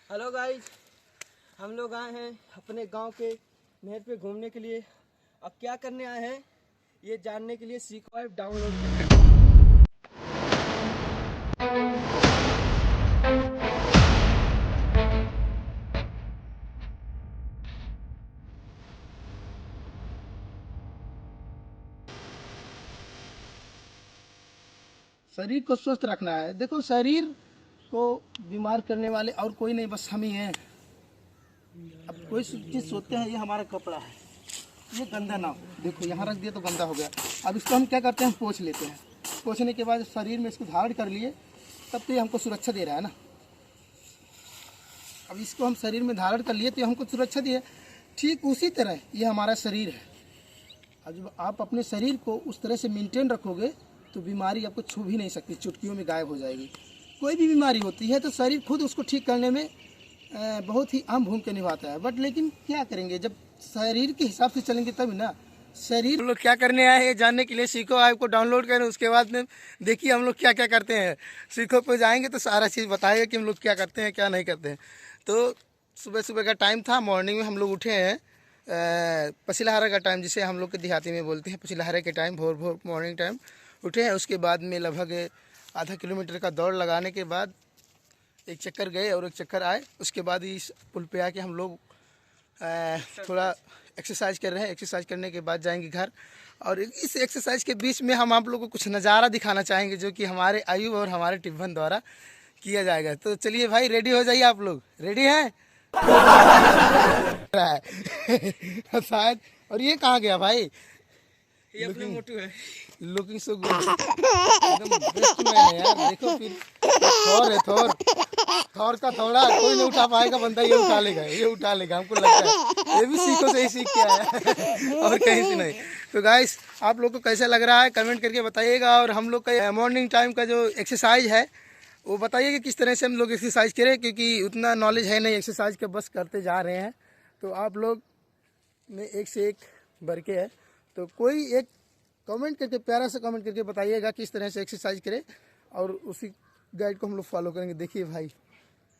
Hello guys, हम लोग आए हैं अपने गांव के नहर पे घूमने के लिए। अब क्या करने आए हैं ये जानने के लिए सीखो ऐप डाउनलोड करें। शरीर को स्वस्थ रखना है। देखो, शरीर को बीमार करने वाले और कोई नहीं, बस हम ही हैं। अब कोई चीज़ सोचते हैं ये हमारा कपड़ा है, ये गंदा ना हो, देखो यहाँ रख दिया तो गंदा हो गया। अब इसको हम क्या करते हैं, पोंछ लेते हैं। पोंछने के बाद शरीर में इसको धारण कर लिए, तब तो ये हमको सुरक्षा दे रहा है ना। अब इसको हम शरीर में धारण कर लिए तो ये हमको सुरक्षा दिए। ठीक उसी तरह ये हमारा शरीर है। अब जब आप अपने शरीर को उस तरह से मेंटेन रखोगे तो बीमारी आपको छू भी नहीं सकती, चुटकियों में गायब हो जाएगी। कोई भी बीमारी होती है तो शरीर खुद उसको ठीक करने में बहुत ही अहम भूमिका निभाता है। बट लेकिन क्या करेंगे, जब शरीर के हिसाब से चलेंगे तभी ना। शरीर हम लोग क्या करने आए हैं जानने के लिए सीखो ऐप को डाउनलोड करें। उसके बाद में देखिए हम लोग क्या क्या करते हैं। सीखो पे जाएंगे तो सारा चीज़ बताएगा कि हम लोग क्या करते हैं क्या नहीं करते हैं। तो सुबह सुबह का टाइम था, मॉर्निंग में हम लोग उठे हैं। पछिलहारा का टाइम जिसे हम लोग के देहाती में बोलते हैं, पछिलहारे के टाइम भोर भोर मॉर्निंग टाइम उठे हैं। उसके बाद में लगभग आधा किलोमीटर का दौड़ लगाने के बाद एक चक्कर गए और एक चक्कर आए। उसके बाद इस पुल पे आके हम लोग थोड़ा एक्सरसाइज कर रहे हैं। एक्सरसाइज करने के बाद जाएंगे घर। और इस एक्सरसाइज के बीच में हम आप लोगों को कुछ नज़ारा दिखाना चाहेंगे जो कि हमारे आयु और हमारे टिब्बन द्वारा किया जाएगा। तो चलिए भाई, रेडी हो जाइए। आप लोग रेडी हैं? शायद। और ये कहाँ गया भाई? ये अपना मोटू है। लुकिंग सो गुड, एकदम बेस्ट मैन है यार। देखो फिर थोर है, थोर का थोड़ा कोई नहीं उठा पाएगा, बंदा ये उठा लेगा, ये उठा लेगा। हमको लगता है ये भी सीखो से ही सीख के आया और कहीं से नहीं। तो गाइस, आप लोग को कैसा लग रहा है कमेंट करके बताइएगा। और हम लोग का मॉर्निंग टाइम का जो एक्सरसाइज है वो बताइए कि किस तरह से हम लोग एक्सरसाइज करें, क्योंकि उतना नॉलेज है नहीं एक्सरसाइज का, बस करते जा रहे हैं। तो आप लोग में एक से एक बढ़ के है, तो कोई एक कमेंट करके, प्यारा सा कमेंट करके बताइएगा किस तरह से एक्सरसाइज करें और उसी गाइड को हम लोग फॉलो करेंगे। देखिए भाई,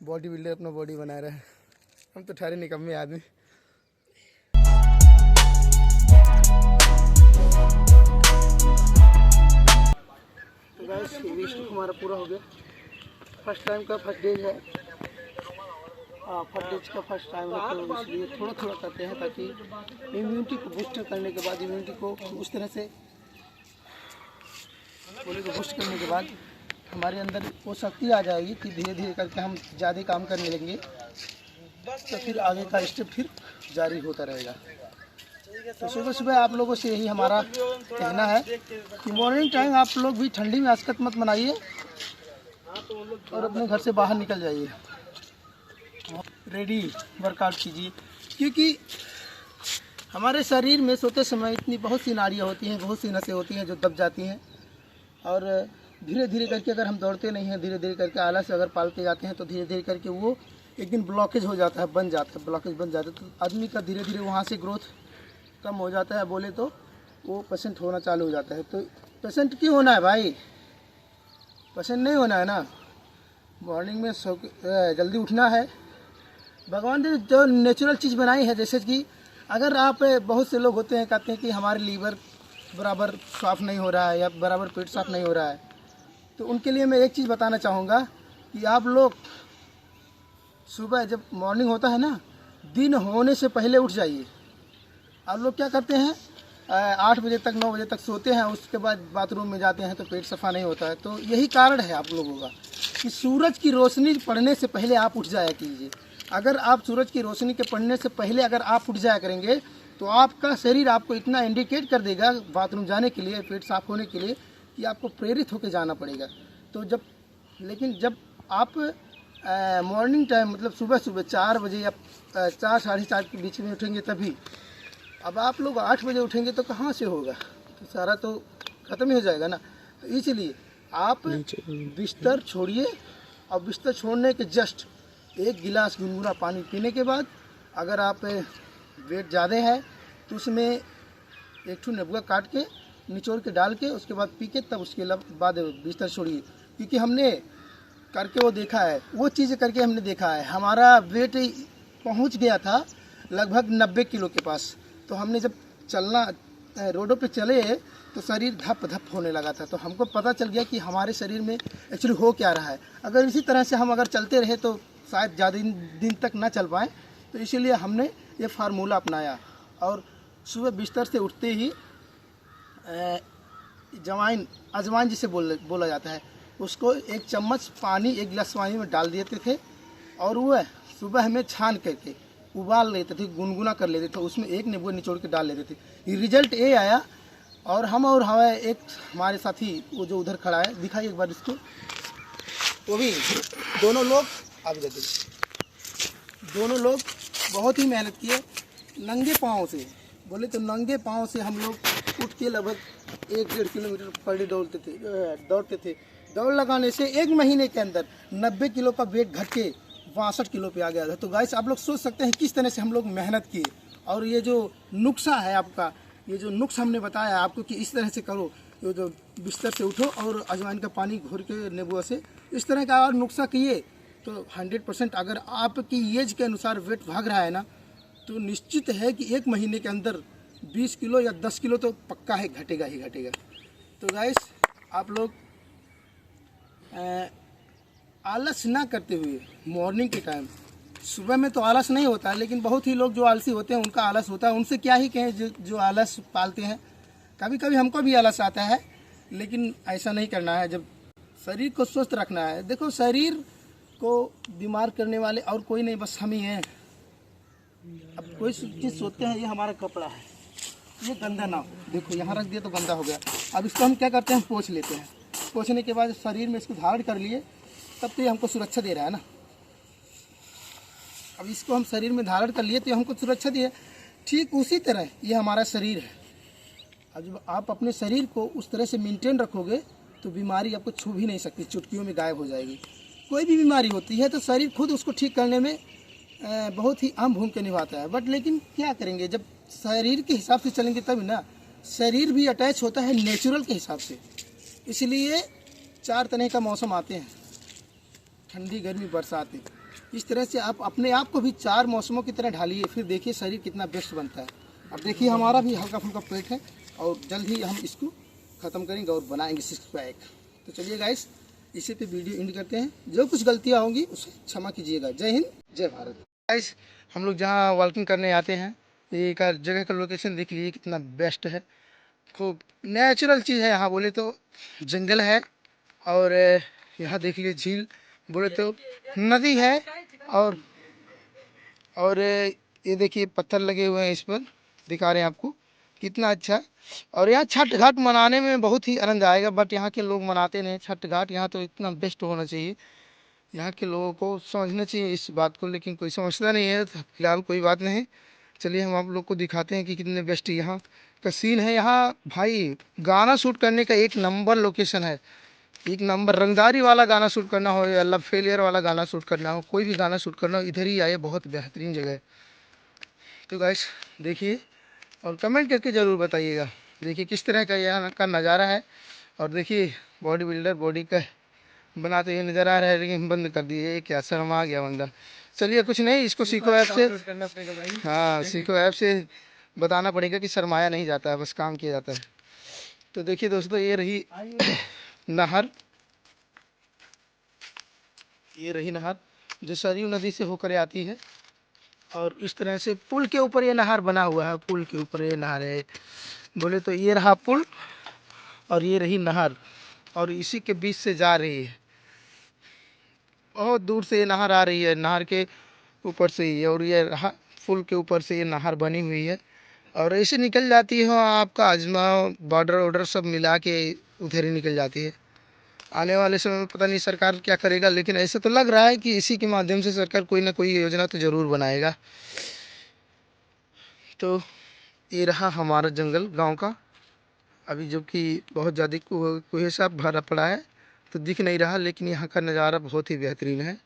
बॉडी बिल्डर अपना बॉडी बना रहा है, हम तो ठहरे निकम्मे आदमी। तो गाइस, ये स्टेप हमारा पूरा हो गया। फर्स्ट टाइम का फर्स्ट डे है। फर्स्ट डे का फर्स्ट टाइम है, तो इसलिए थोड़ा थोड़ा करते हैं ताकि इम्यूनिटी को बूस्ट करने के बाद, इम्यूनिटी को उस तरह से बॉडी को बूस्ट करने के बाद हमारे अंदर वो शक्ति आ जाएगी कि धीरे धीरे करके हम ज़्यादा काम करने लगेंगे। तो फिर आगे का स्टेप फिर जारी होता रहेगा। तो सुबह सुबह आप लोगों से यही हमारा कहना है कि मॉर्निंग टाइम आप लोग भी ठंडी में आसकत मत बनाइए और अपने घर से बाहर निकल जाइए, रेडी वर्कआउट कीजिए। क्योंकि हमारे शरीर में सोते समय इतनी बहुत सी नाड़ियाँ होती हैं, बहुत सी नसें होती हैं जो दब जाती हैं। और धीरे धीरे करके अगर हम दौड़ते नहीं हैं, धीरे धीरे करके आलस अगर पालते जाते हैं तो धीरे धीरे करके वो एक दिन ब्लॉकेज हो जाता है, बन जाता है, ब्लॉकेज बन जाता है। तो आदमी का धीरे धीरे वहाँ से ग्रोथ कम हो जाता है, बोले तो वो पेशेंट होना चालू हो जाता है। तो पेशेंट क्यों होना है भाई? पेशेंट नहीं होना है ना। मॉर्निंग में जल्दी उठना है। भगवान ने जो नेचुरल चीज़ बनाई है, जैसे कि अगर आप, बहुत से लोग होते हैं कहते हैं कि हमारे लीवर बराबर साफ़ नहीं हो रहा है या बराबर पेट साफ़ नहीं हो रहा है, तो उनके लिए मैं एक चीज़ बताना चाहूँगा कि आप लोग सुबह जब मॉर्निंग होता है ना, दिन होने से पहले उठ जाइए। आप लोग क्या करते हैं, 8 बजे तक 9 बजे तक सोते हैं, उसके बाद बाथरूम में जाते हैं तो पेट सफ़ा नहीं होता है। तो यही कारण है आप लोगों का कि सूरज की रोशनी पड़ने से पहले आप उठ जाया कीजिए। अगर आप सूरज की रोशनी के पड़ने से पहले अगर आप उठ जाया करेंगे तो आपका शरीर आपको इतना इंडिकेट कर देगा बाथरूम जाने के लिए, पेट साफ होने के लिए, कि आपको प्रेरित होकर जाना पड़ेगा। तो लेकिन जब आप मॉर्निंग टाइम मतलब सुबह सुबह 4 बजे या 4 साढ़े 4 के बीच में उठेंगे तभी। अब आप लोग 8 बजे उठेंगे तो कहाँ से होगा? तो सारा तो ख़त्म ही हो जाएगा ना। तो इसलिए आप बिस्तर छोड़िए और बिस्तर छोड़ने के जस्ट 1 गिलास गुनगुना पानी पीने के बाद, अगर आप वेट ज़्यादा है तो उसमें एक ठो नेबुआ काट के निचोड़ के डाल के उसके बाद पी के, तब उसके बाद बिस्तर छोड़िए। क्योंकि हमने करके वो देखा है, वो चीज़ करके हमने देखा है। हमारा वेट पहुंच गया था लगभग 90 किलो के पास। तो हमने जब चलना रोडों पे चले तो शरीर धप धप होने लगा था। तो हमको पता चल गया कि हमारे शरीर में एक्चुअली हो क्या रहा है। अगर इसी तरह से हम अगर चलते रहे तो शायद ज़्यादा दिन तक ना चल पाएँ। तो इसीलिए हमने ये फार्मूला अपनाया और सुबह बिस्तर से उठते ही अजवाइन जिसे बोला जाता है, उसको एक चम्मच पानी, एक गिलास पानी में डाल देते थे और वह सुबह हमें छान करके उबाल लेते थे, गुनगुना कर लेते थे, उसमें एक नींबू निचोड़ के डाल लेते थे। रिजल्ट ये आया और एक हमारे साथी वो जो उधर खड़ा है, दिखाइए एक बार इसको, वो भी दोनों लोग बहुत ही मेहनत किए नंगे पाँव से। बोले तो नंगे पाँव से हम लोग उठ के लगभग 1-1.5 किलोमीटर पर डे दौड़ते थे। दौड़ लगाने से 1 महीने के अंदर 90 किलो का वेट घट के 62 किलो पे आ गया था। तो गाइस आप लोग सोच सकते हैं किस तरह से हम लोग मेहनत किए। और ये जो नुस्खा है आपका, ये जो नुस्खा हमने बताया आपको कि इस तरह से करो, ये जो बिस्तर से उठो और अजवाइन का पानी घोर के नींबू से, इस तरह का और नुस्खा किए तो 100% अगर आपकी एज के अनुसार वेट भाग रहा है ना, तो निश्चित है कि 1 महीने के अंदर 20 किलो या 10 किलो तो पक्का है, घटेगा ही घटेगा। तो गाइस आप लोग आलस ना करते हुए मॉर्निंग के टाइम, सुबह में तो आलस नहीं होता है, लेकिन बहुत ही लोग जो आलसी होते हैं उनका आलस होता है। उनसे क्या ही कहें जो आलस पालते हैं। कभी कभी हमको भी आलस आता है, लेकिन ऐसा नहीं करना है। जब शरीर को स्वस्थ रखना है, देखो शरीर को बीमार करने वाले और कोई नहीं, बस हम ही हैं। अब कोई चीज़ सोचते हैं ये हमारा कपड़ा है, ये गंदा ना हो, देखो यहाँ रख दिया तो गंदा हो गया। अब इसको हम क्या करते हैं, पोंछ लेते हैं। पोंछने के बाद शरीर में इसको धारण कर लिए, तब तो ये हमको सुरक्षा दे रहा है ना। अब इसको हम शरीर में धारण कर लिए तो ये हमको सुरक्षा दिए। ठीक उसी तरह ये हमारा शरीर है। अब जब आप अपने शरीर को उस तरह से मेंटेन रखोगे तो बीमारी आपको छू भी नहीं सकती, चुटकियों में गायब हो जाएगी। कोई भी बीमारी होती है तो शरीर खुद उसको ठीक करने में बहुत ही अहम भूमिका निभाता है। बट लेकिन क्या करेंगे, जब शरीर के हिसाब से चलेंगे तभी ना। शरीर भी अटैच होता है नेचुरल के हिसाब से। इसलिए 4 तरह का मौसम आते हैं, ठंडी, गर्मी, बरसात। इस तरह से आप अपने आप को भी 4 मौसमों की तरह ढालिए, फिर देखिए शरीर कितना बेस्ट बनता है। अब देखिए हमारा भी हल्का फुल्का पेट है और जल्द ही हम इसको ख़त्म करेंगे और बनाएंगे 6 पैक। तो चलिए गाइस, इसी पे वीडियो एंड करते हैं। जो कुछ गलतियाँ होंगी उसे क्षमा कीजिएगा। जय हिंद, जय भारत। गाइस हम लोग जहाँ वॉकिंग करने आते हैं, ये का जगह का लोकेशन देख लीजिए कितना बेस्ट है। खूब नेचुरल चीज़ है। यहाँ बोले तो जंगल है और यहाँ देख लीजिए झील, बोले तो नदी है और ये देखिए पत्थर लगे हुए हैं, इस पर दिखा रहे हैं आपको कितना अच्छा। और यहाँ छठ घाट मनाने में बहुत ही आनंद आएगा, बट यहाँ के लोग मनाते नहीं छठ घाट। यहाँ तो इतना बेस्ट होना चाहिए, यहाँ के लोगों को समझना चाहिए इस बात को, लेकिन कोई समझता नहीं है। तो फिलहाल कोई बात नहीं, चलिए हम आप लोग को दिखाते हैं कि कितने बेस्ट यहाँ का सीन है। यहाँ भाई गाना शूट करने का एक नंबर लोकेशन है, एक नंबर। रंगदारी वाला गाना शूट करना हो या लव फेलियर वाला गाना शूट करना हो, कोई भी गाना शूट करना हो, इधर ही आए, बहुत बेहतरीन जगह है। तो गाइस देखिए और कमेंट करके ज़रूर बताइएगा, देखिए किस तरह का यहाँ का नज़ारा है। और देखिए बॉडी बिल्डर बॉडी का बनाते हुए नज़र आ रहा है, लेकिन बंद कर दिए, ये क्या शर्म आ गया बंदा। चलिए कुछ नहीं, इसको सीखो ऐप से। हाँ सीखो ऐप से, बताना पड़ेगा कि शर्माया नहीं जाता है, बस काम किया जाता है। तो देखिए दोस्तों, ये रही नहर, ये रही नहर जो सरयू नदी से होकर आती है। और इस तरह से पुल के ऊपर ये नहर बना हुआ है, पुल के ऊपर ये नहर है। बोले तो ये रहा पुल और ये रही नहर, और इसी के बीच से जा रही है। बहुत दूर से ये नहर आ रही है, नहर के ऊपर से ही। और ये रहा पुल के ऊपर से ये नहर बनी हुई है और ऐसे निकल जाती है आपका अजमा बॉर्डर वॉर्डर सब मिला के उधर ही निकल जाती है। आने वाले समय में पता नहीं सरकार क्या करेगा, लेकिन ऐसा तो लग रहा है कि इसी के माध्यम से सरकार कोई ना कोई योजना तो ज़रूर बनाएगा। तो ये रहा हमारा जंगल गांव का, अभी जो कि बहुत ज़्यादा कुहेसा भरा पड़ा है तो दिख नहीं रहा, लेकिन यहाँ का नज़ारा बहुत ही बेहतरीन है।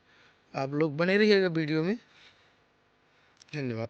आप लोग बने रहिएगा वीडियो में। धन्यवाद।